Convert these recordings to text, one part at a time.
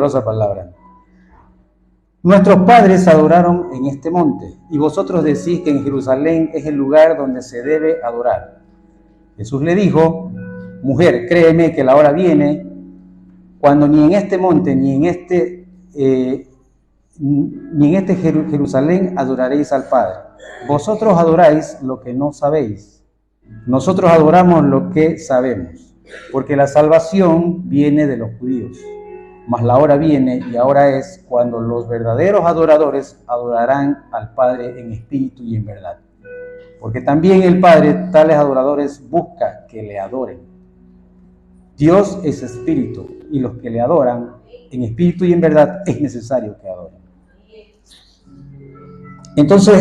poderosa palabra. Nuestros padres adoraron en este monte, y vosotros decís que en Jerusalén es el lugar donde se debe adorar. Jesús le dijo: mujer, créeme que la hora viene cuando ni en este monte ni en este Jerusalén adoraréis al Padre. Vosotros adoráis lo que no sabéis. Nosotros adoramos lo que sabemos, porque la salvación viene de los judíos. Mas la hora viene, y ahora es, cuando los verdaderos adoradores adorarán al Padre en espíritu y en verdad. Porque también el Padre tales adoradores busca que le adoren. Dios es espíritu, y los que le adoran en espíritu y en verdad es necesario que adoren. Entonces,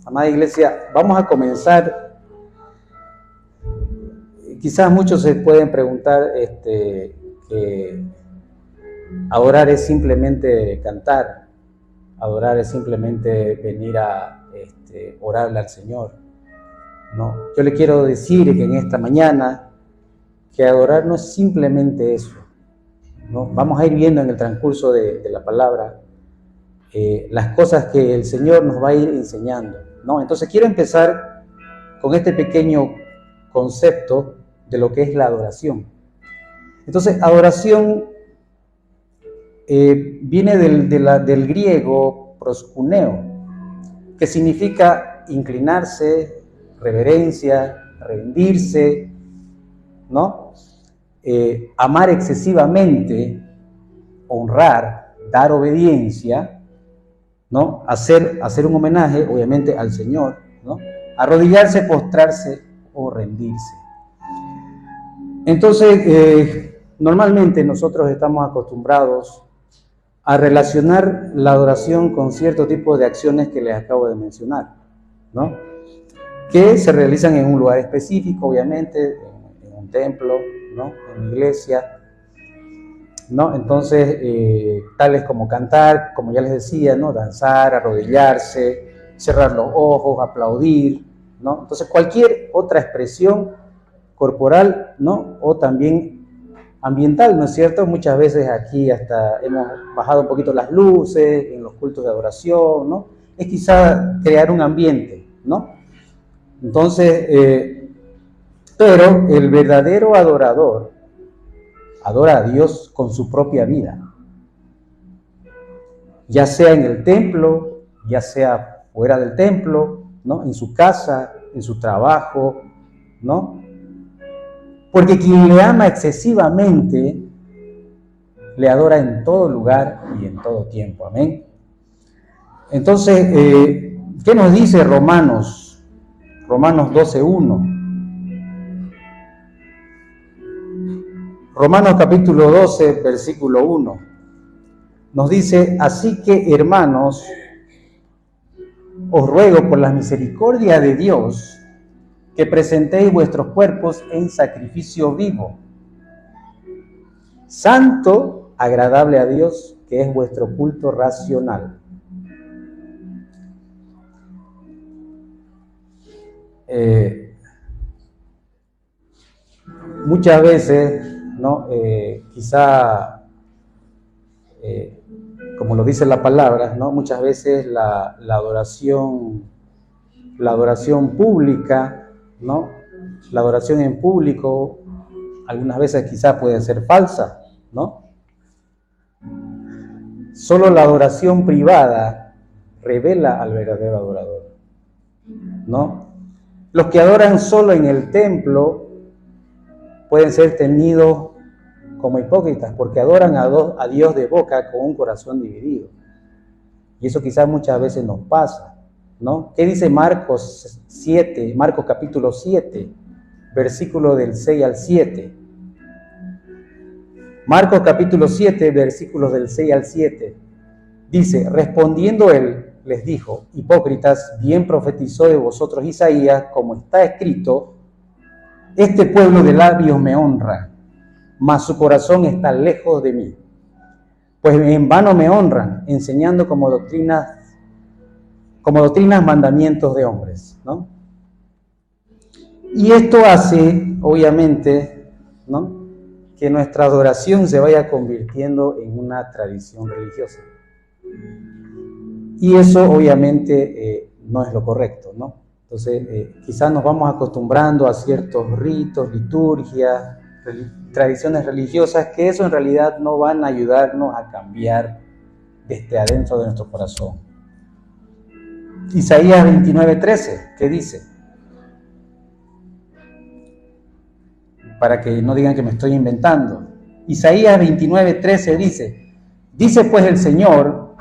amada iglesia, vamos a comenzar. Quizás muchos se pueden preguntar que adorar es simplemente cantar, adorar es simplemente venir a orarle al Señor. No, yo le quiero decir que en esta mañana que adorar no es simplemente eso, ¿no? Vamos a ir viendo en el transcurso de la palabra las cosas que el Señor nos va a ir enseñando, ¿no? Entonces quiero empezar con este pequeño concepto de lo que es la adoración. Entonces, adoración viene del griego proskuneo, que significa inclinarse, reverencia, rendirse, ¿no? Amar excesivamente, honrar, dar obediencia, ¿no? Hacer un homenaje, obviamente, al Señor, ¿no? Arrodillarse, postrarse o rendirse. Entonces, normalmente nosotros estamos acostumbrados a relacionar la adoración con cierto tipo de acciones que les acabo de mencionar, ¿no? Que se realizan en un lugar específico, obviamente, en un templo, ¿no? En una iglesia, ¿no? Entonces, tales como cantar, como ya les decía, ¿no? Danzar, arrodillarse, cerrar los ojos, aplaudir, ¿no? Entonces, cualquier otra expresión corporal, ¿no? O también ambiental, ¿no es cierto? Muchas veces aquí hasta hemos bajado un poquito las luces en los cultos de adoración, ¿no? Es quizá crear un ambiente, ¿no? Entonces, pero el verdadero adorador adora a Dios con su propia vida, ya sea en el templo, ya sea fuera del templo, ¿no? En su casa, en su trabajo, ¿no? Porque quien le ama excesivamente, le adora en todo lugar y en todo tiempo. Amén. Entonces, ¿qué nos dice Romanos? Romanos 12:1. Romanos capítulo 12, versículo 1. Nos dice: así que, hermanos, os ruego por la misericordia de Dios que presentéis vuestros cuerpos en sacrificio vivo, santo, agradable a Dios, que es vuestro culto racional. Muchas veces, ¿no? Quizá, como lo dice la palabra, ¿no? Muchas veces la adoración pública, ¿no? La adoración en público algunas veces quizás puede ser falsa, ¿no? Solo la adoración privada revela al verdadero adorador, ¿no? Los que adoran solo en el templo pueden ser tenidos como hipócritas porque adoran a Dios de boca con un corazón dividido. Y eso quizás muchas veces nos pasa, ¿no? ¿Qué dice Marcos capítulo 7, versículo del 6 al 7? Marcos capítulo 7, versículos del 6 al 7. Dice: respondiendo él, les dijo: hipócritas, bien profetizó de vosotros Isaías, como está escrito: este pueblo de labios me honra, mas su corazón está lejos de mí. Pues en vano me honran, enseñando como doctrinas mandamientos de hombres, ¿no? Y esto hace, obviamente, ¿no? que nuestra adoración se vaya convirtiendo en una tradición religiosa. Y eso obviamente no es lo correcto, ¿no? Entonces, quizás nos vamos acostumbrando a ciertos ritos, liturgias, tradiciones religiosas, que eso en realidad no van a ayudarnos a cambiar desde adentro de nuestro corazón. Isaías 29:13, ¿qué dice? Para que no digan que me estoy inventando. Isaías 29:13 dice pues el Señor,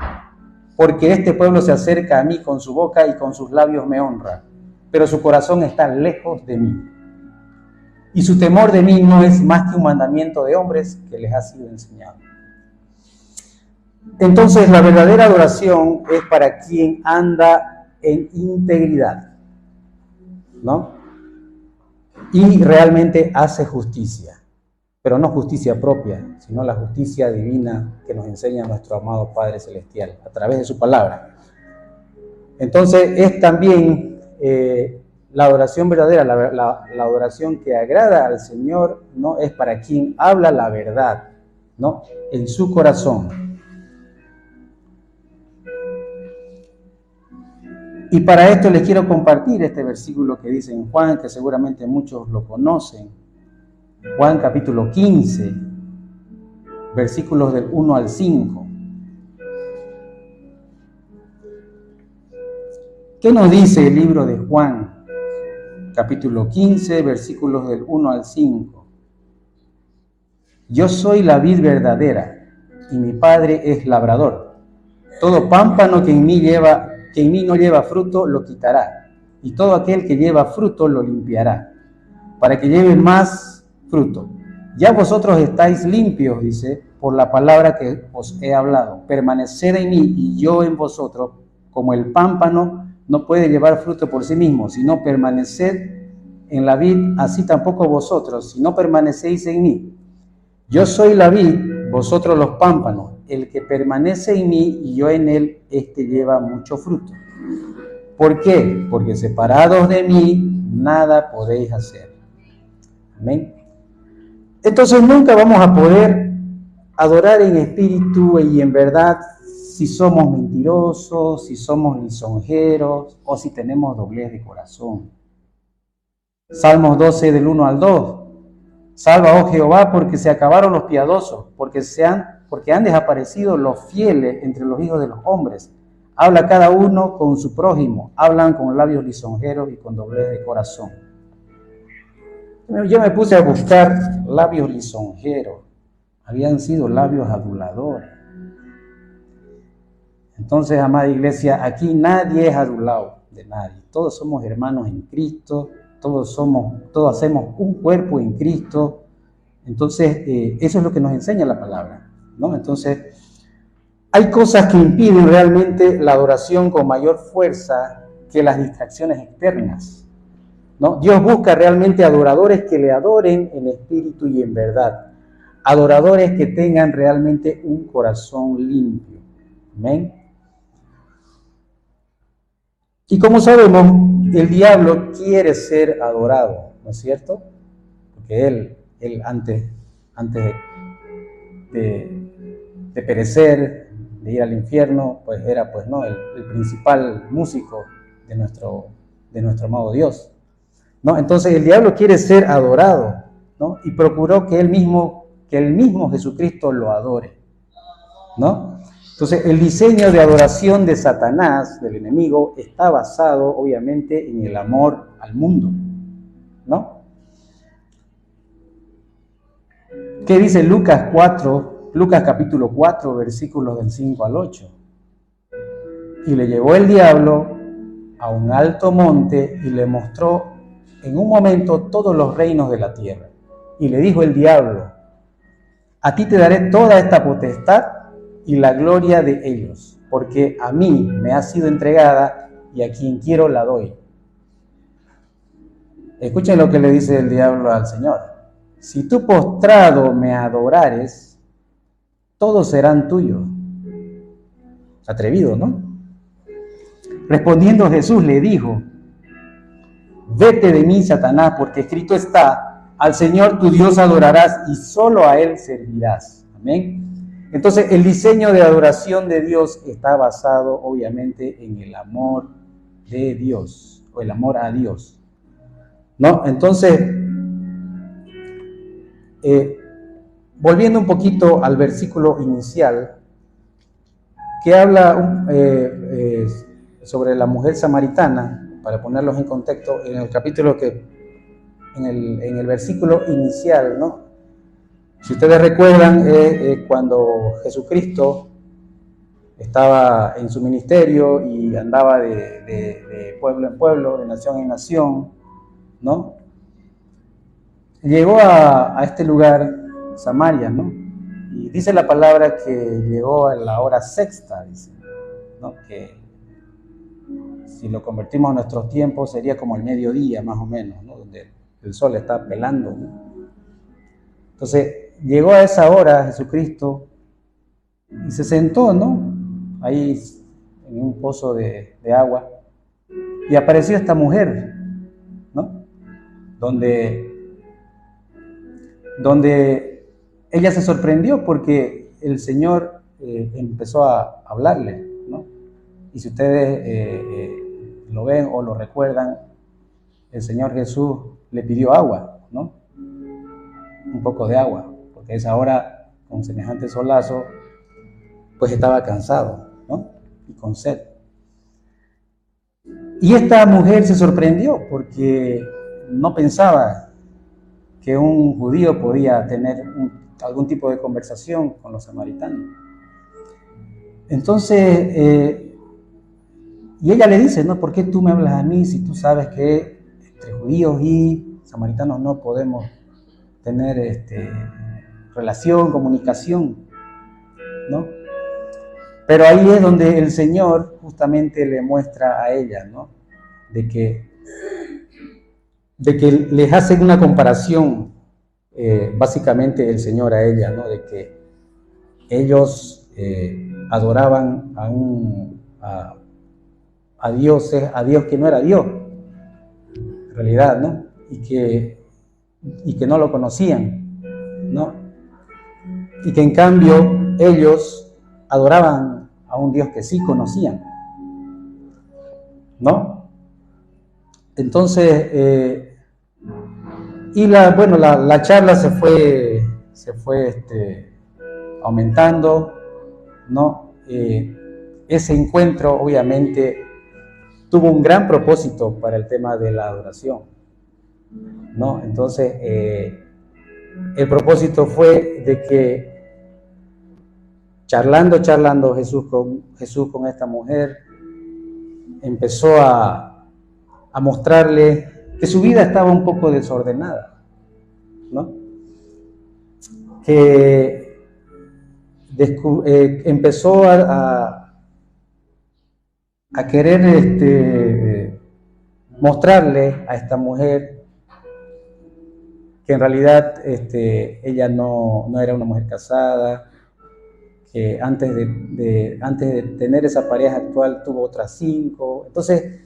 porque este pueblo se acerca a mí con su boca y con sus labios me honra, pero su corazón está lejos de mí. Y su temor de mí no es más que un mandamiento de hombres que les ha sido enseñado. Entonces, la verdadera adoración es para quien anda en integridad, ¿no? Y realmente hace justicia, pero no justicia propia, sino la justicia divina que nos enseña nuestro amado Padre Celestial a través de su palabra. Entonces, es también la adoración verdadera, la adoración que agrada al Señor, ¿no? Es para quien habla la verdad, ¿no? En su corazón. Y para esto les quiero compartir este versículo que dice en Juan, que seguramente muchos lo conocen. Juan capítulo 15, versículos del 1 al 5. ¿Qué nos dice el libro de Juan? Capítulo 15, versículos del 1 al 5. Yo soy la vid verdadera y mi Padre es labrador. Todo pámpano que en mí no lleva fruto, lo quitará, y todo aquel que lleva fruto lo limpiará, para que lleve más fruto. Ya vosotros estáis limpios, dice, por la palabra que os he hablado. Permaneced en mí y yo en vosotros, como el pámpano no puede llevar fruto por sí mismo, sino permaneced en la vid, así tampoco vosotros, si no permanecéis en mí. Yo soy la vid, vosotros los pámpanos. El que permanece en mí y yo en él, este lleva mucho fruto. ¿Por qué? Porque separados de mí, nada podéis hacer. Amén. Entonces nunca vamos a poder adorar en espíritu y en verdad si somos mentirosos, si somos lisonjeros o si tenemos doblez de corazón. Salmos 12 del 1 al 2. Salva, oh Jehová, porque se acabaron los piadosos, porque han desaparecido los fieles entre los hijos de los hombres. Habla cada uno con su prójimo, hablan con labios lisonjeros y con doblez de corazón. Yo me puse a buscar labios lisonjeros, habían sido labios aduladores. Entonces, amada iglesia, aquí nadie es adulado de nadie, todos somos hermanos en Cristo, todos hacemos un cuerpo en Cristo. Entonces, eso es lo que nos enseña la palabra, ¿no? Entonces, hay cosas que impiden realmente la adoración con mayor fuerza que las distracciones externas, ¿no? Dios busca realmente adoradores que le adoren en espíritu y en verdad, adoradores que tengan realmente un corazón limpio. Amén. Y como sabemos, el diablo quiere ser adorado, ¿no es cierto? Porque él antes de perecer, de ir al infierno, pues era el principal músico de nuestro amado Dios, ¿no? Entonces el diablo quiere ser adorado, ¿no? Y procuró que el mismo Jesucristo lo adore, ¿no? Entonces, el diseño de adoración de Satanás, del enemigo, está basado, obviamente, en el amor al mundo, ¿no? ¿Qué dice Lucas capítulo 4, versículos del 5 al 8? Y le llevó el diablo a un alto monte y le mostró en un momento todos los reinos de la tierra. Y le dijo el diablo: a ti te daré toda esta potestad y la gloria de ellos, porque a mí me ha sido entregada y a quien quiero la doy. Escuchen lo que le dice el diablo al Señor: si tú postrado me adorares, todos serán tuyos. Atrevido, ¿no? Respondiendo Jesús le dijo: vete de mí, Satanás, porque escrito está: al Señor tu Dios adorarás y solo a Él servirás. Amén. Entonces, el diseño de adoración de Dios está basado, obviamente, en el amor de Dios, o el amor a Dios, ¿no? Entonces, volviendo un poquito al versículo inicial, que habla sobre la mujer samaritana, para ponerlos en contexto, en el capítulo en el versículo inicial, ¿no? Si ustedes recuerdan, cuando Jesucristo estaba en su ministerio y andaba de pueblo en pueblo, de nación en nación, ¿no? Llegó a este lugar, Samaria, ¿no? Y dice la palabra que llegó a la hora sexta, dice, ¿no? Que si lo convertimos a nuestros tiempos sería como el mediodía, más o menos, ¿no? Donde el sol está pelando, ¿no? Entonces, llegó a esa hora Jesucristo y se sentó, ¿no? Ahí en un pozo de agua, y apareció esta mujer, ¿no? Donde ella se sorprendió porque el Señor empezó a hablarle, ¿no? Y si ustedes lo ven o lo recuerdan, el Señor Jesús le pidió agua, ¿no? Un poco de agua, porque a esa hora, con semejante solazo, pues estaba cansado, ¿no? Y con sed. Y esta mujer se sorprendió porque no pensaba que un judío podía tener algún tipo de conversación con los samaritanos. Entonces, y ella le dice, ¿no? ¿Por qué tú me hablas a mí si tú sabes que entre judíos y samaritanos no podemos tener relación, comunicación, ¿no? Pero ahí es donde el Señor justamente le muestra a ella, ¿no? De que les hace una comparación, básicamente el Señor a ella, ¿no? De que ellos adoraban a Dios que no era Dios, en realidad, ¿no? Y que no lo conocían, ¿no? Y que en cambio ellos adoraban a un Dios que sí conocían, ¿no? Entonces, y la charla se fue aumentando, ¿no? Ese encuentro obviamente tuvo un gran propósito para el tema de la adoración, ¿no? Entonces, el propósito fue de que charlando Jesús con esta mujer, empezó a mostrarle que su vida estaba un poco desordenada, ¿no? Que empezó a querer mostrarle a esta mujer que en realidad ella no era una mujer casada, que antes de tener esa pareja actual tuvo otras 5. Entonces,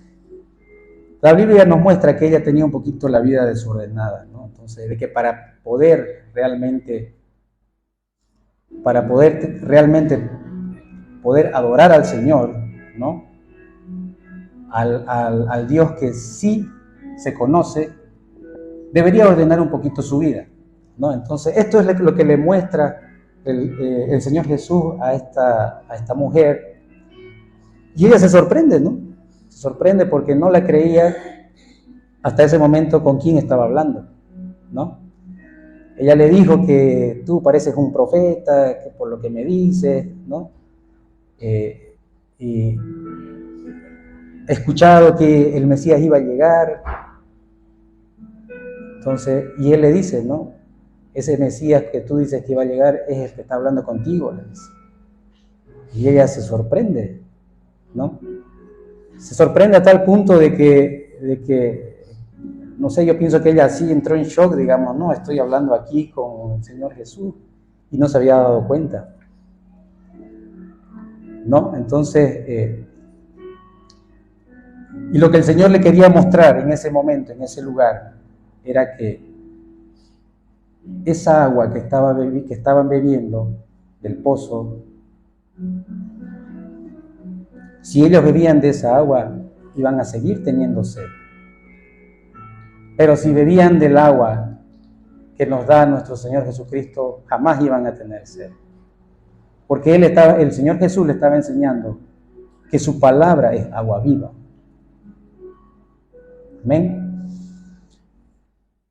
la Biblia nos muestra que ella tenía un poquito la vida desordenada, ¿no? Entonces, de que para poder realmente poder adorar al Señor, ¿no? Al Dios que sí se conoce, debería ordenar un poquito su vida, ¿no? Entonces, esto es lo que le muestra el Señor Jesús a esta mujer, y ella se sorprende, ¿no? Se sorprende porque no la creía hasta ese momento con quién estaba hablando, ¿no? Ella le dijo que tú pareces un profeta, que por lo que me dices, ¿no? Y he escuchado que el Mesías iba a llegar. Entonces, y él le dice, ¿no? Ese Mesías que tú dices que iba a llegar es el que está hablando contigo, le dice. Y ella se sorprende, ¿no? Se sorprende a tal punto de que, no sé, yo pienso que ella sí entró en shock, digamos, no, estoy hablando aquí con el Señor Jesús, y no se había dado cuenta, ¿no? Entonces, y lo que el Señor le quería mostrar en ese momento, en ese lugar, era que esa agua que estaban bebiendo del pozo, si ellos bebían de esa agua, iban a seguir teniendo sed. Pero si bebían del agua que nos da nuestro Señor Jesucristo, jamás iban a tener sed. Porque el Señor Jesús le estaba enseñando que su palabra es agua viva. Amén.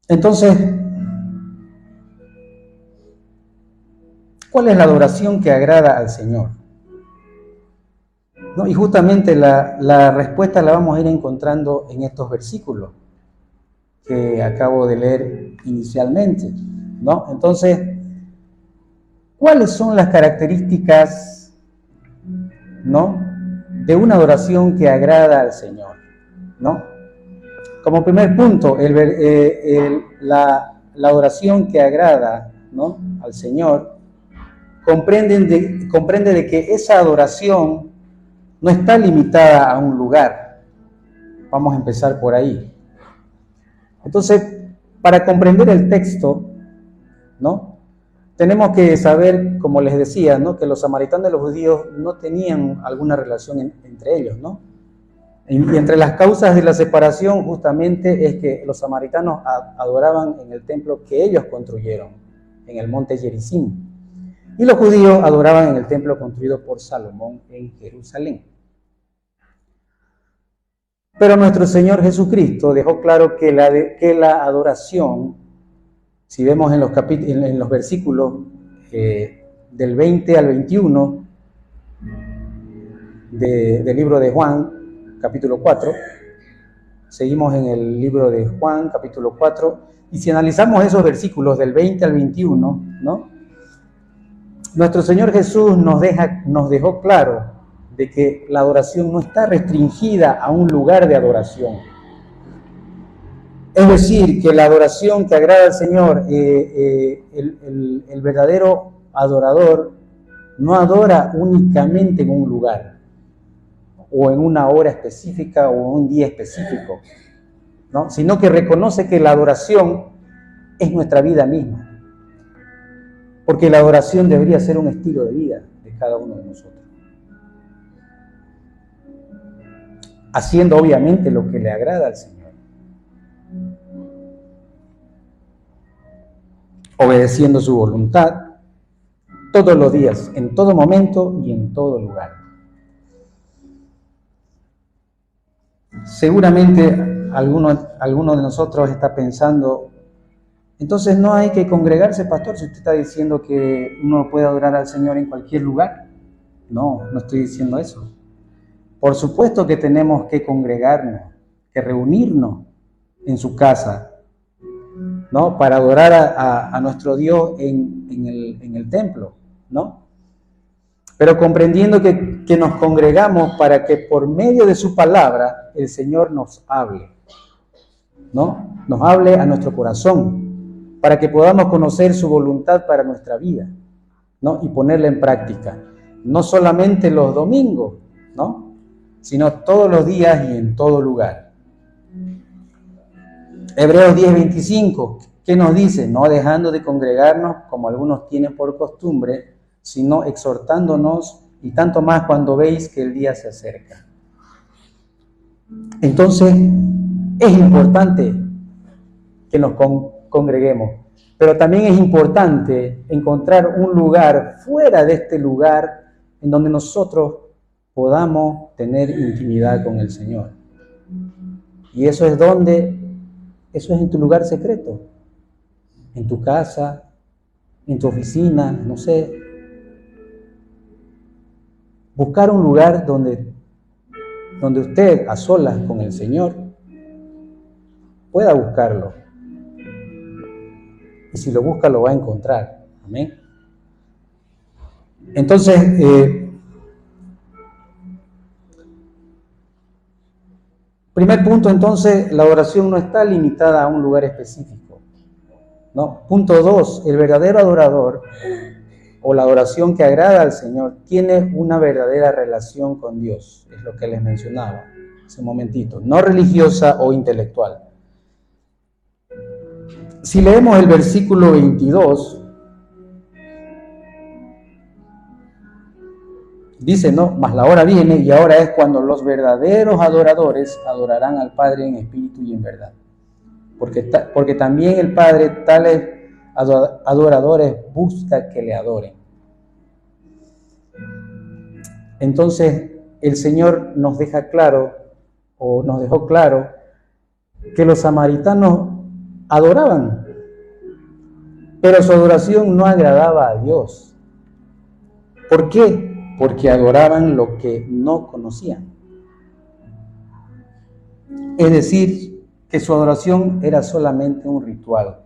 Entonces, ¿cuál es la adoración que agrada al Señor? ¿No? Y justamente la respuesta la vamos a ir encontrando en estos versículos que acabo de leer inicialmente, ¿no? Entonces, ¿cuáles son las características, ¿no?, de una adoración que agrada al Señor, ¿no? Como primer punto, la adoración que agrada, ¿no?, al Señor comprende de que esa adoración no está limitada a un lugar. Vamos a empezar por ahí. Entonces, para comprender el texto, ¿no?, tenemos que saber, como les decía, ¿no?, que los samaritanos y los judíos no tenían alguna relación entre ellos, ¿no? Y entre las causas de la separación justamente es que los samaritanos adoraban en el templo que ellos construyeron, en el monte Gerizim, y los judíos adoraban en el templo construido por Salomón en Jerusalén. Pero nuestro Señor Jesucristo dejó claro que la adoración, si vemos en los versículos del 20 al 21 del libro de Juan, capítulo 4, seguimos en el libro de Juan, capítulo 4, y si analizamos esos versículos del 20 al 21, ¿no?, nuestro Señor Jesús nos dejó claro de que la adoración no está restringida a un lugar de adoración. Es decir, que la adoración que agrada al Señor, el verdadero adorador no adora únicamente en un lugar, o en una hora específica, o en un día específico, ¿no?, sino que reconoce que la adoración es nuestra vida misma. Porque la adoración debería ser un estilo de vida de cada uno de nosotros. Haciendo obviamente lo que le agrada al Señor. Obedeciendo su voluntad todos los días, en todo momento y en todo lugar. Seguramente alguno de nosotros está pensando, entonces no hay que congregarse, pastor, si usted está diciendo que uno puede adorar al Señor en cualquier lugar. No estoy diciendo eso. Por supuesto que tenemos que congregarnos, que reunirnos en su casa, ¿no?, para adorar a nuestro Dios en el templo, ¿no? Pero comprendiendo que nos congregamos para que por medio de su palabra el Señor nos hable, ¿no?, nos hable a nuestro corazón, para que podamos conocer su voluntad para nuestra vida, ¿no?, y ponerla en práctica. No solamente los domingos, ¿no?, sino todos los días y en todo lugar. Hebreos 10:25, ¿qué nos dice? No dejando de congregarnos como algunos tienen por costumbre, sino exhortándonos, y tanto más cuando veis que el día se acerca. Entonces, es importante que nos congreguemos, pero también es importante encontrar un lugar fuera de este lugar en donde nosotros podamos tener intimidad con el Señor. Y eso es en tu lugar secreto, en tu casa, en tu oficina, no sé. Buscar un lugar donde usted, a solas con el Señor, pueda buscarlo. Y si lo busca, lo va a encontrar. Amén. Entonces, primer punto, entonces, la adoración no está limitada a un lugar específico, ¿no? Punto 2, el verdadero adorador, o la adoración que agrada al Señor, tiene una verdadera relación con Dios. Es lo que les mencionaba hace un momentito. No religiosa o intelectual. Si leemos el versículo 22, dice, ¿no? Mas la hora viene y ahora es cuando los verdaderos adoradores adorarán al Padre en espíritu y en verdad. Porque también el Padre tales adoradores busca que le adoren. Entonces el Señor nos deja claro, o nos dejó claro, que los samaritanos adoraban, pero su adoración no agradaba a Dios. ¿Por qué? Porque adoraban lo que no conocían. Es decir, que su adoración era solamente un ritual.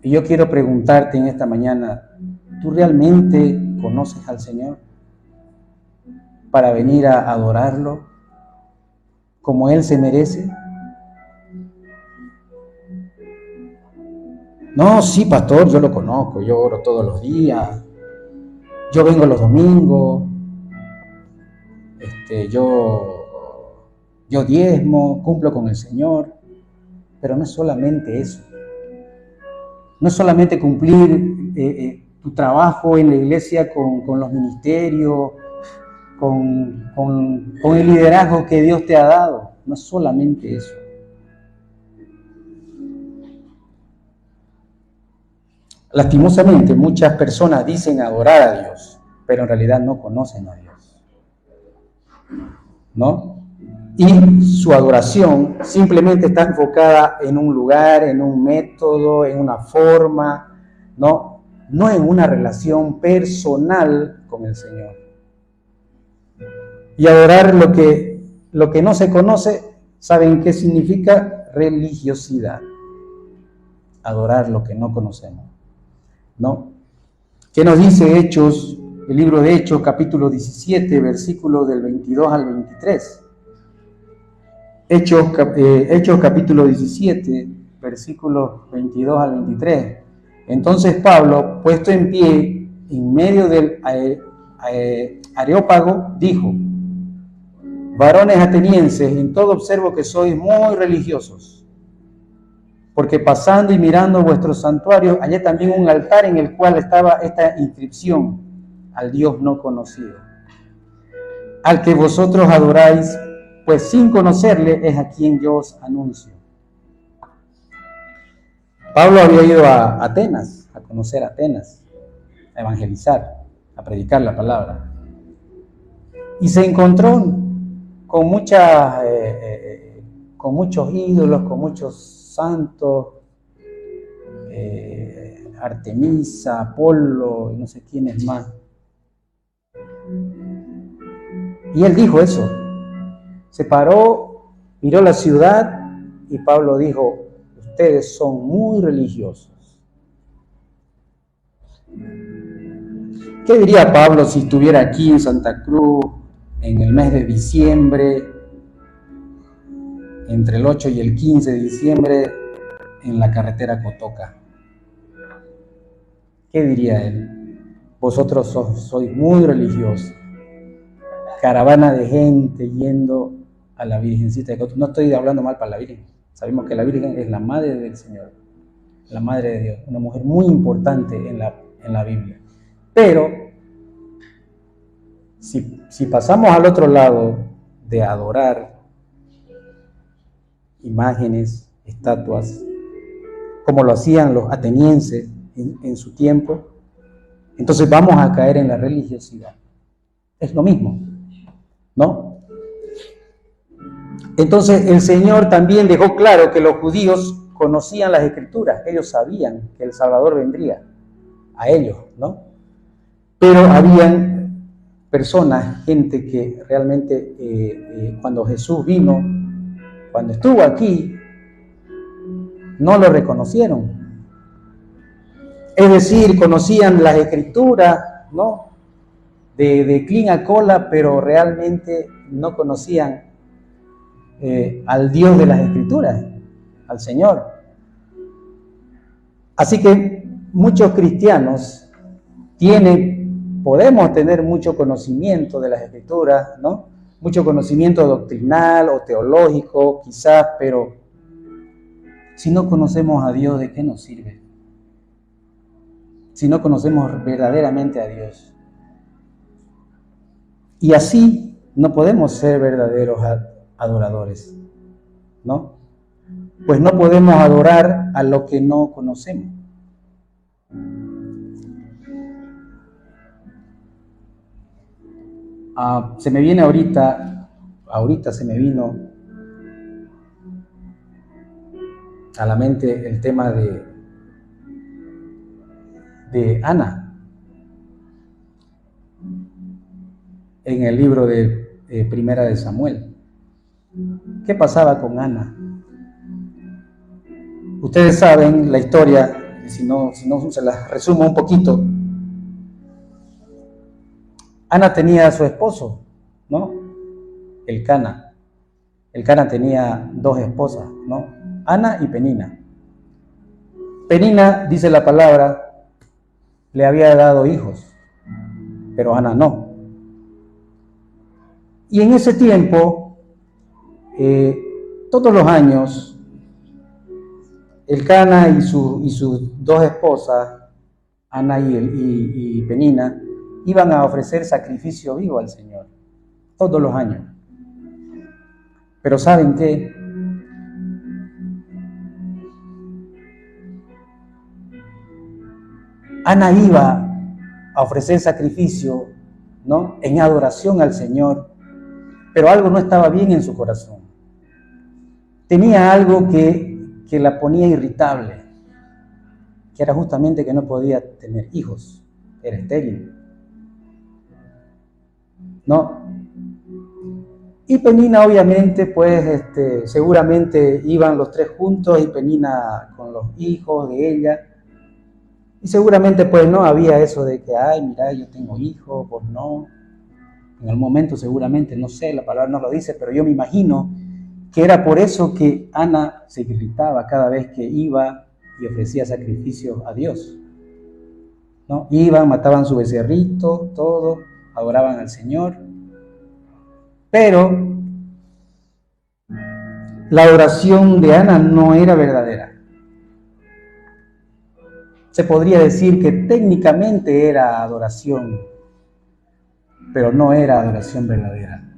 Y yo quiero preguntarte en esta mañana, ¿tú realmente conoces al Señor para venir a adorarlo como Él se merece? No, sí, pastor, yo lo conozco, yo oro todos los días, yo vengo los domingos, yo diezmo, cumplo con el Señor, pero no es solamente eso. No es solamente cumplir tu trabajo en la iglesia con los ministerios, con el liderazgo que Dios te ha dado. No es solamente eso. Lastimosamente, muchas personas dicen adorar a Dios, pero en realidad no conocen a Dios, ¿no? Y su adoración simplemente está enfocada en un lugar, en un método, en una forma, ¿no? No en una relación personal con el Señor. Y adorar lo que no se conoce, ¿saben qué significa? Religiosidad. Adorar lo que no conocemos, ¿no? ¿Qué nos dice Hechos, el libro de Hechos, capítulo 17, versículos del 22 al 23? Hechos capítulo 17, versículos 22 al 23. Entonces Pablo, puesto en pie en medio del Areópago, dijo: varones atenienses, en todo observo que sois muy religiosos, porque pasando y mirando vuestros santuarios, hallé también un altar en el cual estaba esta inscripción: al Dios no conocido, al que vosotros adoráis, pues sin conocerle es a quien yo os anuncio. Pablo había ido a Atenas, a conocer Atenas, a evangelizar, a predicar la palabra. Y se encontró con muchos ídolos, con muchos santos, Artemisa, Apolo y no sé quiénes más. Y él dijo eso. Se paró, miró la ciudad y Pablo dijo: ustedes son muy religiosos. ¿Qué diría Pablo si estuviera aquí en Santa Cruz en el mes de diciembre, entre el 8 y el 15 de diciembre, en la carretera Cotoca? ¿Qué diría él? Vosotros sois muy religiosos. Caravana de gente yendo a la Virgencita de Cotoca. No estoy hablando mal para la Virgen. Sabemos que la Virgen es la madre del Señor, la madre de Dios, una mujer muy importante en la Biblia. Pero si pasamos al otro lado de adorar imágenes, estatuas, como lo hacían los atenienses en su tiempo, entonces vamos a caer en la religiosidad. Es lo mismo, ¿no? Entonces el Señor también dejó claro que los judíos conocían las Escrituras, ellos sabían que el Salvador vendría a ellos, ¿no? Pero habían personas, gente que realmente cuando Jesús vino, cuando estuvo aquí, no lo reconocieron. Es decir, conocían las Escrituras, ¿no? De clean a cola, pero realmente no conocían al Dios de las Escrituras, al Señor. Así que muchos cristianos podemos tener mucho conocimiento de las Escrituras, ¿no? Mucho conocimiento doctrinal o teológico, quizás, pero Si no conocemos a Dios, ¿de qué nos sirve? Si no conocemos verdaderamente a Dios. Y así no podemos ser verdaderos adoradores, ¿no? Pues no podemos adorar a lo que no conocemos. Se me viene ahorita se me vino a la mente el tema de Ana. En el libro de Primera de Samuel. ¿Qué pasaba con Ana? Ustedes saben la historia, si no se la resumo un poquito. Ana tenía a su esposo, ¿no? Elcana. Elcana tenía dos esposas, ¿no? Ana y Penina. Penina, dice la palabra, le había dado hijos, pero Ana no. Y en ese tiempo, todos los años, Elcana y sus dos esposas, Ana y Penina, iban a ofrecer sacrificio vivo al Señor, todos los años. Pero ¿saben qué? Ana iba a ofrecer sacrificio, ¿no?, en adoración al Señor, pero algo no estaba bien en su corazón. Tenía algo que la ponía irritable, que era justamente que no podía tener hijos, era estéril, ¿no? Y Penina, obviamente, pues seguramente iban los tres juntos, y Penina con los hijos de ella, y seguramente pues no había eso de que, ay, mira, yo tengo hijos, pues no. En el momento seguramente, no sé, la palabra no lo dice, pero yo me imagino que era por eso que Ana se irritaba cada vez que iba y ofrecía sacrificios a Dios, ¿no? Iban, mataban su becerrito, todo, adoraban al Señor, pero la adoración de Ana no era verdadera. Se podría decir que técnicamente era adoración, pero no era adoración verdadera.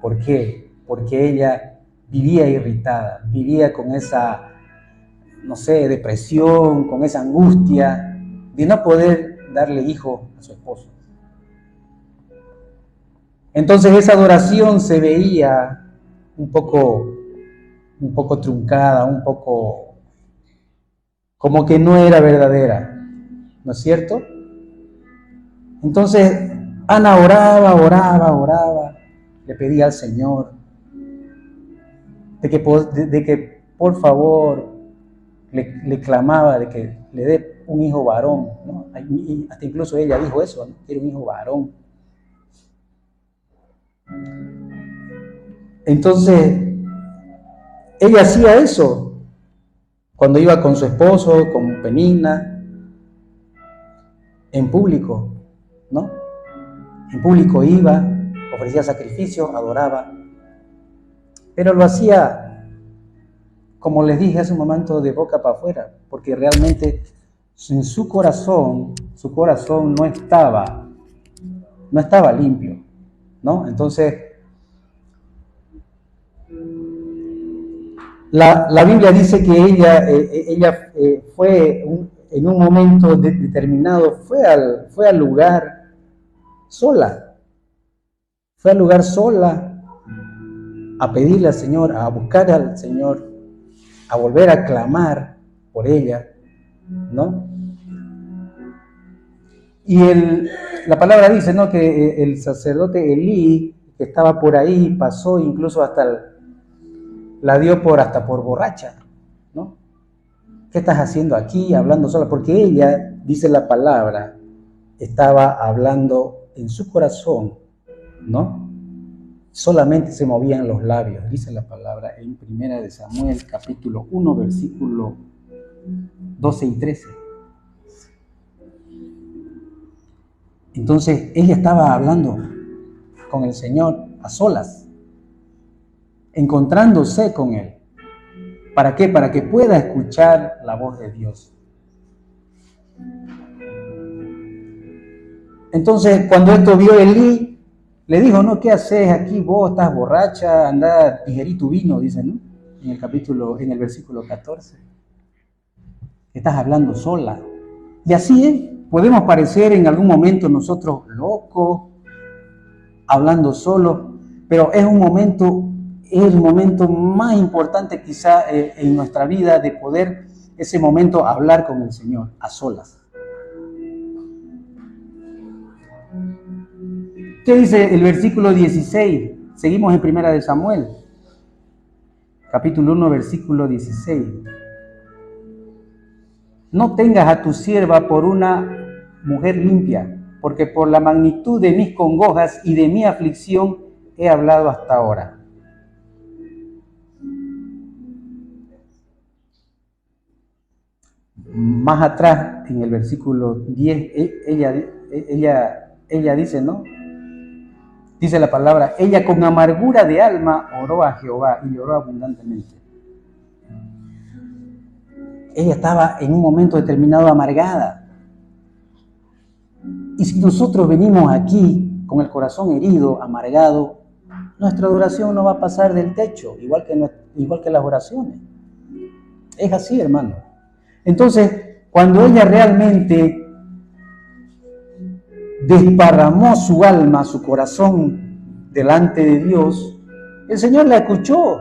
¿Por qué? Porque ella vivía irritada, vivía con esa, no sé, depresión, con esa angustia de no poder darle hijo a su esposo. Entonces esa adoración se veía un poco truncada, un poco como que no era verdadera, ¿no es cierto? Entonces Ana oraba, le pedía al Señor de que por favor le clamaba de que le dé un hijo varón, ¿no? Hasta incluso ella dijo eso, ¿no? Quiero un hijo varón. Entonces ella hacía eso cuando iba con su esposo, con Penina, en público, ¿no? En público iba, ofrecía sacrificios, adoraba, pero lo hacía, como les dije hace un momento, de boca para afuera, porque realmente en su corazón no estaba limpio, ¿no? Entonces, la Biblia dice que ella fue en un momento determinado, fue al lugar sola, a pedirle al Señor, a buscar al Señor, a volver a clamar por ella, ¿no? Y la palabra dice, ¿no?, que el sacerdote Elí, que estaba por ahí, pasó incluso la dio hasta por borracha, ¿no? ¿Qué estás haciendo aquí hablando sola? Porque ella, dice la palabra, estaba hablando en su corazón, ¿no? Solamente se movían los labios, dice la palabra en Primera de Samuel, capítulo 1, versículo 12 y 13. Entonces, ella estaba hablando con el Señor a solas, encontrándose con Él. ¿Para qué? Para que pueda escuchar la voz de Dios. Entonces, cuando esto vio Elí, le dijo, no, ¿qué haces aquí? Vos estás borracha, anda, digerí tu vino, dice, ¿no? En el versículo 14. Estás hablando sola. Y así podemos parecer en algún momento nosotros locos, hablando solos, pero es el momento más importante quizá en nuestra vida de poder, ese momento, hablar con el Señor, a solas. ¿Qué dice el versículo 16? Seguimos en Primera de Samuel, capítulo 1, versículo 16. No tengas a tu sierva por una mujer limpia, porque por la magnitud de mis congojas y de mi aflicción he hablado hasta ahora. Más atrás, en el versículo 10, ella dice, ¿no? Dice la palabra, ella con amargura de alma oró a Jehová y lloró abundantemente. Ella estaba en un momento determinado amargada. Y si nosotros venimos aquí con el corazón herido, amargado, nuestra adoración no va a pasar del techo, igual que las oraciones. Es así, hermano. Entonces, cuando ella realmente desparramó su alma, su corazón delante de Dios, el Señor la escuchó.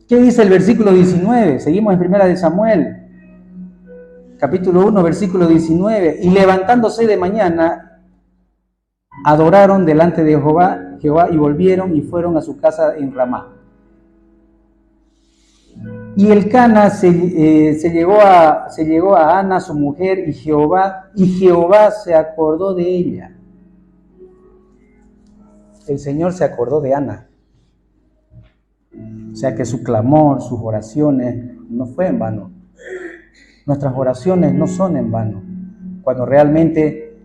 ¿Qué dice el versículo 19? Seguimos en Primera de Samuel, capítulo 1, versículo 19. Y levantándose de mañana, adoraron delante de Jehová y volvieron y fueron a su casa en Ramá. Y el Cana se llegó a Ana, su mujer, y Jehová se acordó de ella. El Señor se acordó de Ana. O sea que su clamor, sus oraciones, no fue en vano. Nuestras oraciones no son en vano. Cuando realmente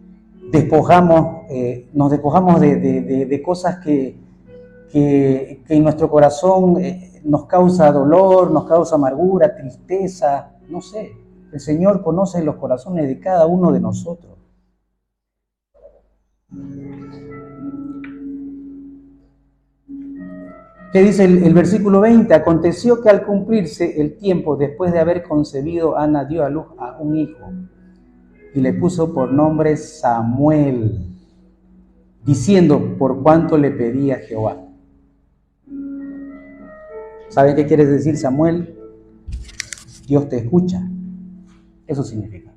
nos despojamos de cosas que en nuestro corazón nos causa dolor, nos causa amargura, tristeza, no sé. El Señor conoce los corazones de cada uno de nosotros. ¿Qué dice el versículo 20? Aconteció que al cumplirse el tiempo, después de haber concebido, Ana dio a luz a un hijo y le puso por nombre Samuel, diciendo, por cuanto le pedía Jehová. ¿Saben qué quiere decir Samuel? Dios te escucha. Eso significa.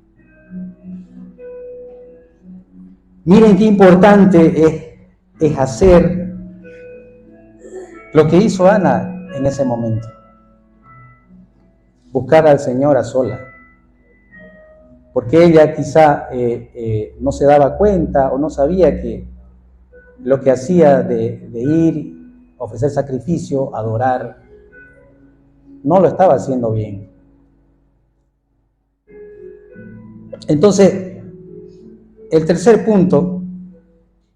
Miren qué importante es hacer lo que hizo Ana en ese momento. Buscar al Señor a solas. Porque ella quizá no se daba cuenta o no sabía que lo que hacía de ir, ofrecer sacrificio, adorar, no lo estaba haciendo bien. Entonces, el tercer punto,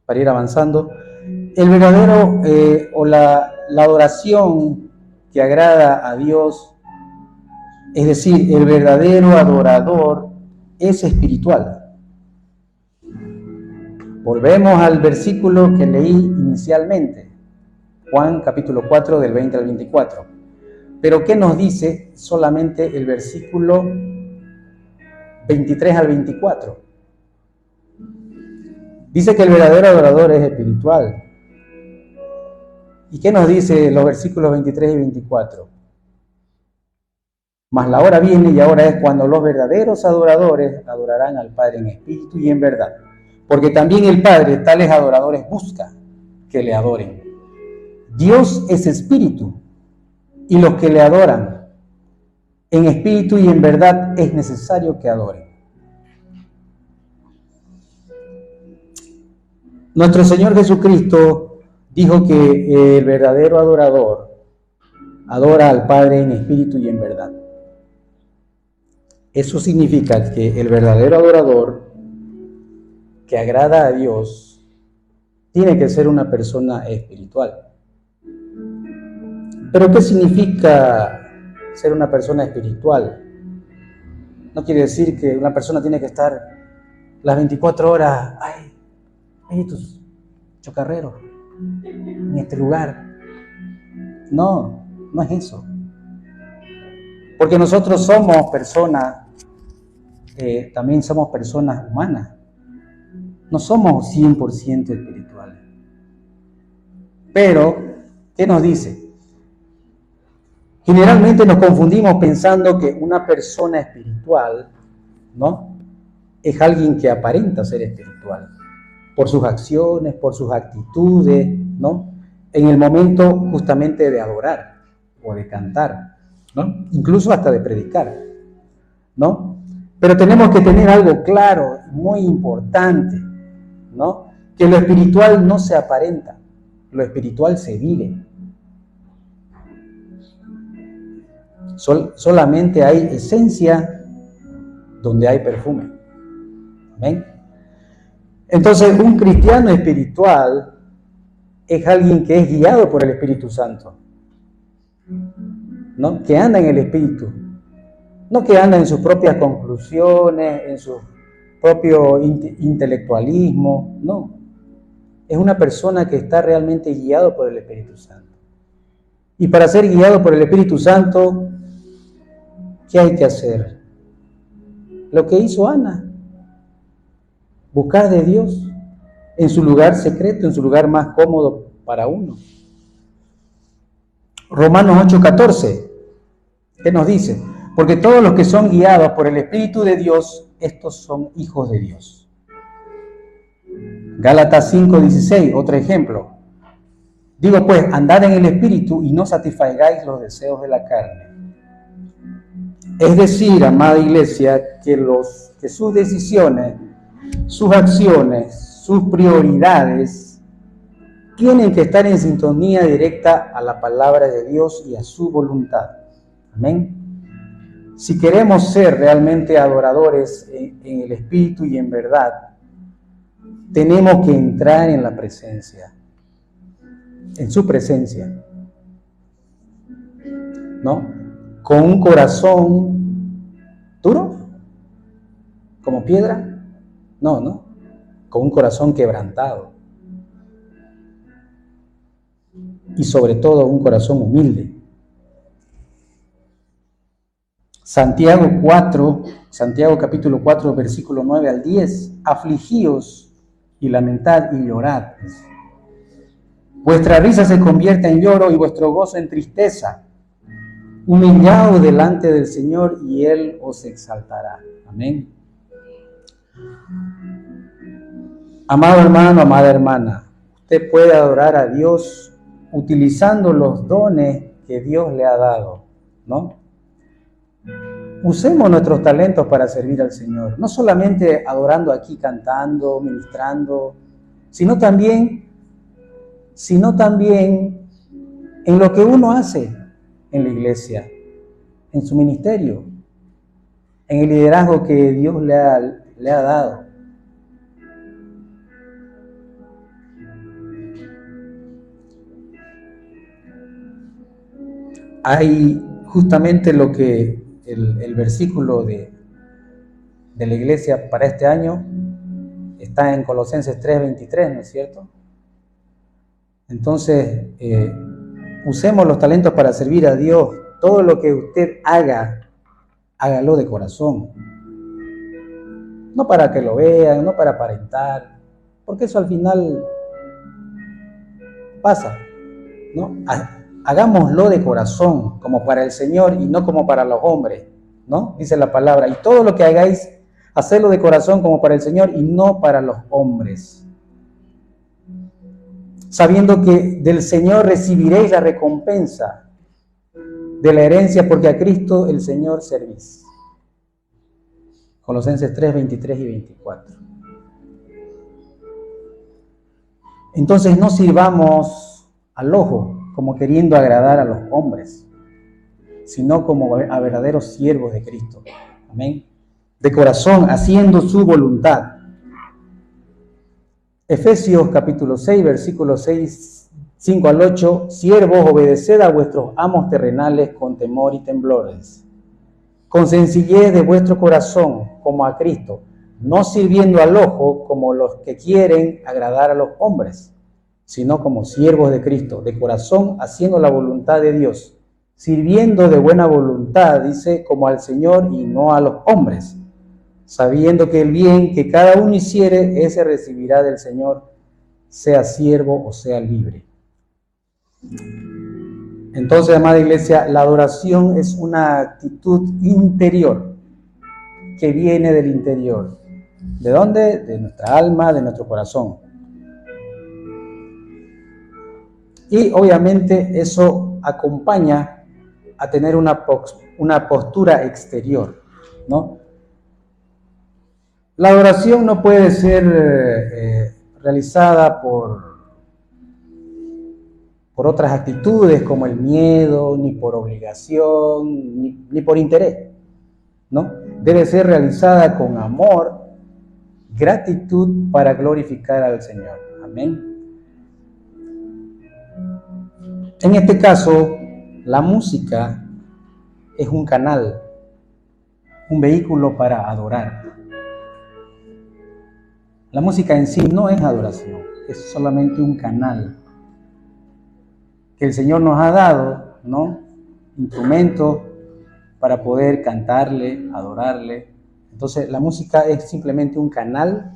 para ir avanzando, el verdadero o la adoración que agrada a Dios, es decir, el verdadero adorador es espiritual. Volvemos al versículo que leí inicialmente, Juan capítulo 4 del 20 al 24. Pero ¿qué nos dice solamente el versículo 23 al 24? Dice que el verdadero adorador es espiritual. ¿Y qué nos dice los versículos 23 y 24? Mas la hora viene y ahora es cuando los verdaderos adoradores adorarán al Padre en espíritu y en verdad. Porque también el Padre tales adoradores busca que le adoren. Dios es espíritu, y los que le adoran en espíritu y en verdad es necesario que adoren. Nuestro Señor Jesucristo dijo que el verdadero adorador adora al Padre en espíritu y en verdad. Eso significa que el verdadero adorador que agrada a Dios tiene que ser una persona espiritual. Pero ¿qué significa ser una persona espiritual? No quiere decir que una persona tiene que estar las 24 horas, ay, espíritus chocarreros, en este lugar. No, no es eso. Porque nosotros somos personas, también somos personas humanas. No somos 100% espirituales. Pero, ¿qué nos dice? Generalmente nos confundimos pensando que una persona espiritual, ¿no?, es alguien que aparenta ser espiritual, por sus acciones, por sus actitudes, ¿no?, en el momento justamente de adorar o de cantar, ¿no?, incluso hasta de predicar, ¿no? Pero tenemos que tener algo claro, muy importante, ¿no?, que lo espiritual no se aparenta, lo espiritual se vive. Solamente hay esencia donde hay perfume. ¿Amén? Entonces, un cristiano espiritual es alguien que es guiado por el Espíritu Santo, ¿no?, que anda en el Espíritu, no que anda en sus propias conclusiones, en su propio intelectualismo, no. Es una persona que está realmente guiado por el Espíritu Santo. Y para ser guiado por el Espíritu Santo, ¿qué hay que hacer? Lo que hizo Ana. Buscar de Dios en su lugar secreto, en su lugar más cómodo para uno. Romanos 8:14, ¿qué nos dice? Porque todos los que son guiados por el Espíritu de Dios, estos son hijos de Dios. Gálatas 5:16, otro ejemplo. Digo pues, andad en el Espíritu y no satisfagáis los deseos de la carne. Es decir, amada iglesia, que sus decisiones, sus acciones, sus prioridades tienen que estar en sintonía directa a la palabra de Dios y a su voluntad. Amén. Si queremos ser realmente adoradores en el Espíritu y en verdad, tenemos que entrar en la presencia, en su presencia, ¿no? Con un corazón duro, como piedra. No, con un corazón quebrantado. Y sobre todo un corazón humilde. Santiago capítulo 4, versículo 9 al 10. Afligíos y lamentad y llorad. Vuestra risa se convierte en lloro y vuestro gozo en tristeza. Humillaos delante del Señor y Él os exaltará. Amén. Amado hermano, amada hermana, usted puede adorar a Dios utilizando los dones que Dios le ha dado, ¿no? Usemos nuestros talentos para servir al Señor, no solamente adorando aquí, cantando, ministrando, sino también en lo que uno hace en la iglesia, en su ministerio, en el liderazgo que Dios le ha dado. Hay justamente lo que el versículo de la iglesia para este año está en Colosenses 3:23, ¿no es cierto? Entonces, usemos los talentos para servir a Dios. Todo lo que usted haga, hágalo de corazón. No para que lo vean, no para aparentar, porque eso al final pasa, ¿no? Hagámoslo de corazón, como para el Señor y no como para los hombres, ¿no? Dice la palabra, y todo lo que hagáis, hacedlo de corazón como para el Señor y no para los hombres. Sabiendo que del Señor recibiréis la recompensa de la herencia, porque a Cristo el Señor servís. Colosenses 3, 23 y 24. Entonces no sirvamos al ojo, como queriendo agradar a los hombres, sino como a verdaderos siervos de Cristo. Amén. De corazón, haciendo su voluntad. Efesios capítulo 6, versículos 6 5 al 8, siervos, obedeced a vuestros amos terrenales con temor y temblores, con sencillez de vuestro corazón, como a Cristo, no sirviendo al ojo como los que quieren agradar a los hombres, sino como siervos de Cristo, de corazón, haciendo la voluntad de Dios, sirviendo de buena voluntad, dice, como al Señor y no a los hombres, sabiendo que el bien que cada uno hiciere, ese recibirá del Señor, sea siervo o sea libre. Entonces, amada iglesia, la adoración es una actitud interior que viene del interior. ¿De dónde? De nuestra alma, de nuestro corazón. Y obviamente eso acompaña a tener una postura exterior, ¿no? La adoración no puede ser realizada por otras actitudes como el miedo, ni por obligación, ni por interés, ¿no? Debe ser realizada con amor, gratitud para glorificar al Señor. Amén. En este caso, la música es un canal, un vehículo para adorar. La música en sí no es adoración, es solamente un canal que el Señor nos ha dado, ¿no? Instrumentos para poder cantarle, adorarle. Entonces, la música es simplemente un canal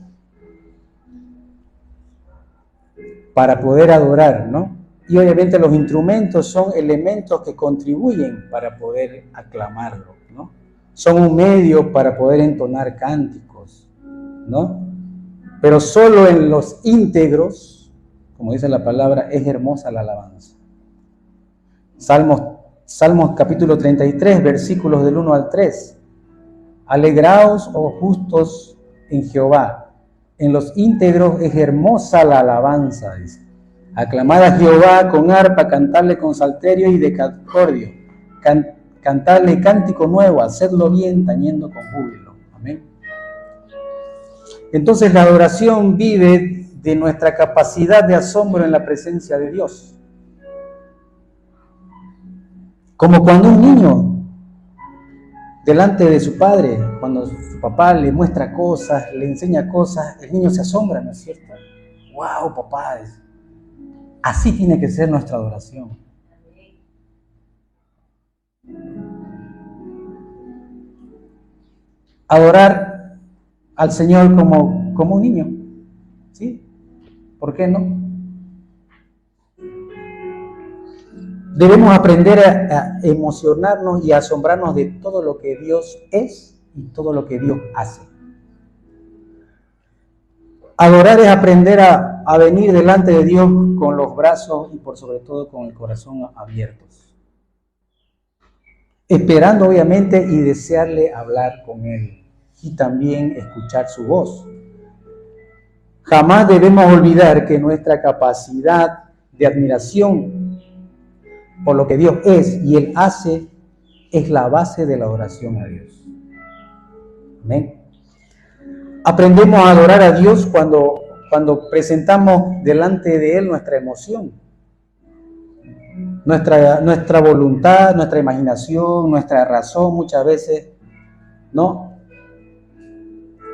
para poder adorar, ¿no? Y obviamente los instrumentos son elementos que contribuyen para poder aclamarlo, ¿no? Son un medio para poder entonar cánticos, ¿no? Pero solo en los íntegros, como dice la palabra, es hermosa la alabanza. Salmos capítulo 33, versículos del 1 al 3. Alegraos, oh justos, en Jehová. En los íntegros es hermosa la alabanza, dice. Aclamad a Jehová con arpa, cantarle con salterio y decacordio. Cantarle cántico nuevo, hacedlo bien, tañendo con júbilo. Amén. Entonces la adoración vive de nuestra capacidad de asombro en la presencia de Dios. Como cuando un niño delante de su padre, cuando su papá le muestra cosas, le enseña cosas, el niño se asombra, ¿no es cierto? ¡Wow, papá! Así tiene que ser nuestra adoración. Adorar al Señor como un niño, ¿sí? ¿Por qué no? Debemos aprender a emocionarnos y a asombrarnos de todo lo que Dios es y todo lo que Dios hace. Adorar es aprender a venir delante de Dios con los brazos y por sobre todo con el corazón abiertos. Esperando obviamente y desearle hablar con Él y también escuchar su voz. Jamás debemos olvidar que nuestra capacidad de admiración por lo que Dios es y Él hace es la base de la adoración a Dios. Amén. Aprendemos a adorar a Dios cuando presentamos delante de Él nuestra emoción, nuestra voluntad, nuestra imaginación, nuestra razón muchas veces, ¿no?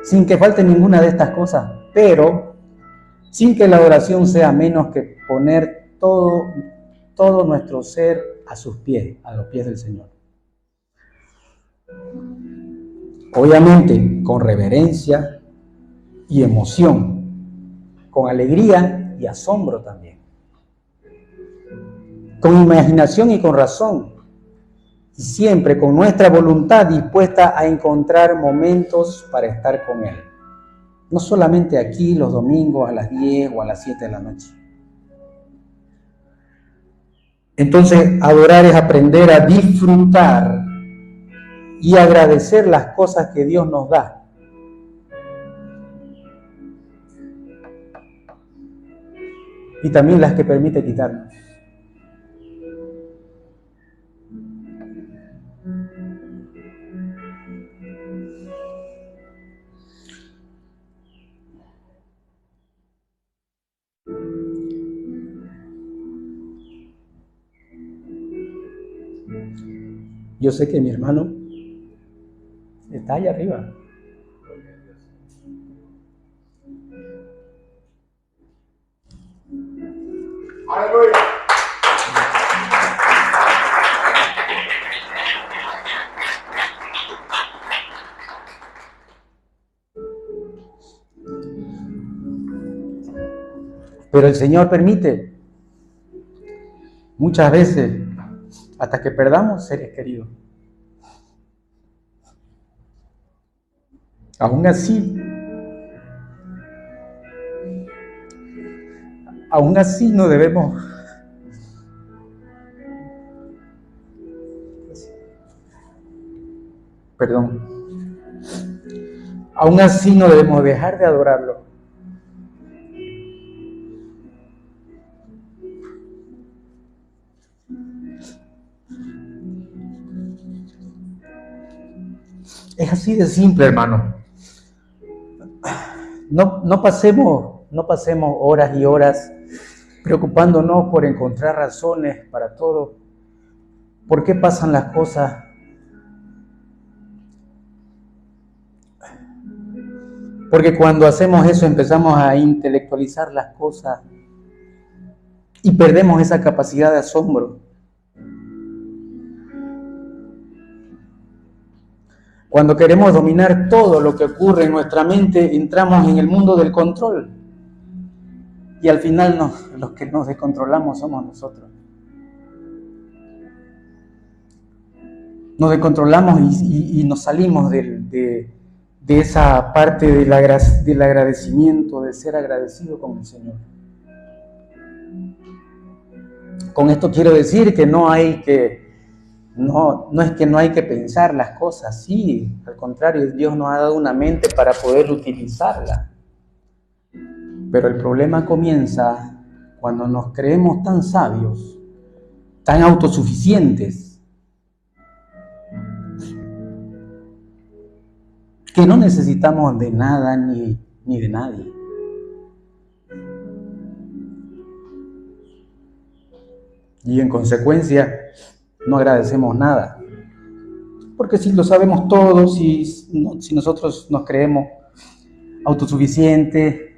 Sin que falte ninguna de estas cosas, pero sin que la adoración sea menos que poner todo nuestro ser a sus pies, a los pies del Señor. Obviamente con reverencia y emoción, con alegría y asombro también, con imaginación y con razón, y siempre con nuestra voluntad dispuesta a encontrar momentos para estar con Él. No solamente aquí los domingos a las 10 o a las 7 de la noche. Entonces, adorar es aprender a disfrutar y agradecer las cosas que Dios nos da. Y también las que permite quitarnos. Yo sé que mi hermano está allá arriba. Aleluya. Pero el Señor permite muchas veces hasta que perdamos seres queridos. Aún así no debemos aún así no debemos dejar de adorarlo. Es así de simple, hermano. No pasemos horas y horas preocupándonos por encontrar razones para todo. ¿Por qué pasan las cosas? Porque cuando hacemos eso empezamos a intelectualizar las cosas y perdemos esa capacidad de asombro. Cuando queremos dominar todo lo que ocurre en nuestra mente, entramos en el mundo del control. Y al final los que nos descontrolamos somos nosotros. Nos descontrolamos y nos salimos de esa parte del agradecimiento, de ser agradecido con el Señor. Con esto quiero decir que no es que no hay que pensar las cosas, sí, al contrario, Dios nos ha dado una mente para poder utilizarla. Pero el problema comienza cuando nos creemos tan sabios, tan autosuficientes, que no necesitamos de nada ni de nadie. Y en consecuencia, no agradecemos nada. Porque si lo sabemos todo, si nosotros nos creemos autosuficientes,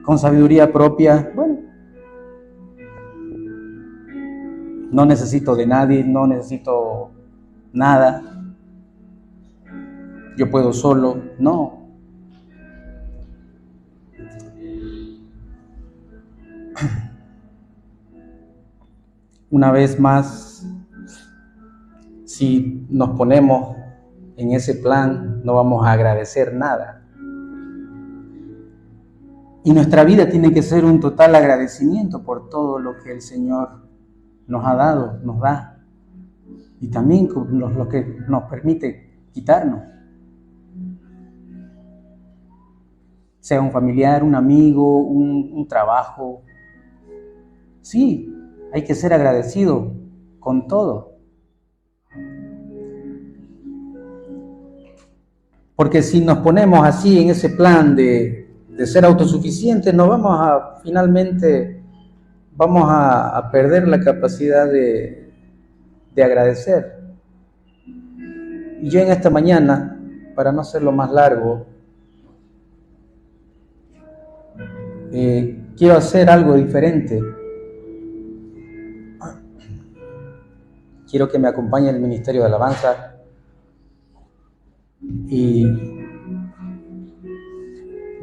con sabiduría propia, bueno, no necesito de nadie, no necesito nada, yo puedo solo, no. Una vez más, si nos ponemos en ese plan, no vamos a agradecer nada. Y nuestra vida tiene que ser un total agradecimiento por todo lo que el Señor nos ha dado, nos da. Y también lo que nos permite quitarnos. Sea un familiar, un amigo, un trabajo. Sí, hay que ser agradecido con todo. Porque si nos ponemos así en ese plan de ser autosuficientes, finalmente vamos a perder la capacidad de agradecer. Y yo en esta mañana, para no hacerlo más largo, quiero hacer algo diferente. Quiero que me acompañe el Ministerio de Alabanza y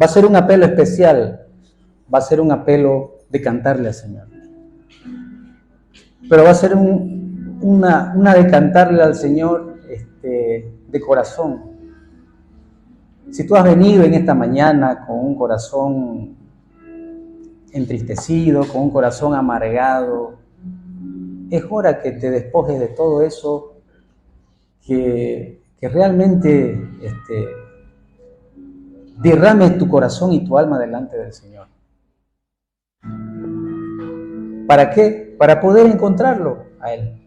va a ser un apelo especial, va a ser un apelo de cantarle al Señor. Pero va a ser una de cantarle al Señor de corazón. Si tú has venido en esta mañana con un corazón entristecido, con un corazón amargado, es hora que te despojes de todo eso, que realmente derrames tu corazón y tu alma delante del Señor. ¿Para qué? Para poder encontrarlo a Él.